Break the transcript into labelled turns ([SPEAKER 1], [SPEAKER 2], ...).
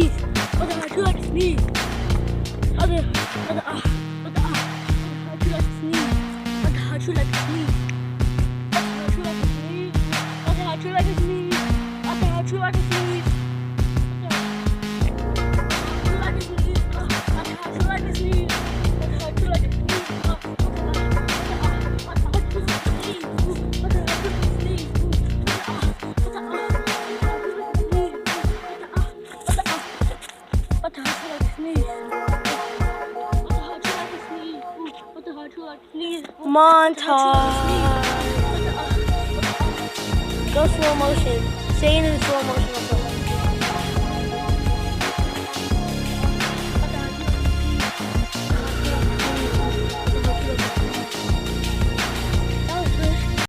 [SPEAKER 1] sneeze. What the hurt you like to sneeze? What the hurt you like to sneeze? What the hurt you like to sneeze? What the hurt you like to sneeze? What the hurt you like to sneeze? What the hurt you like to sneeze? Montage. Go slow motion. Say it in slow motion.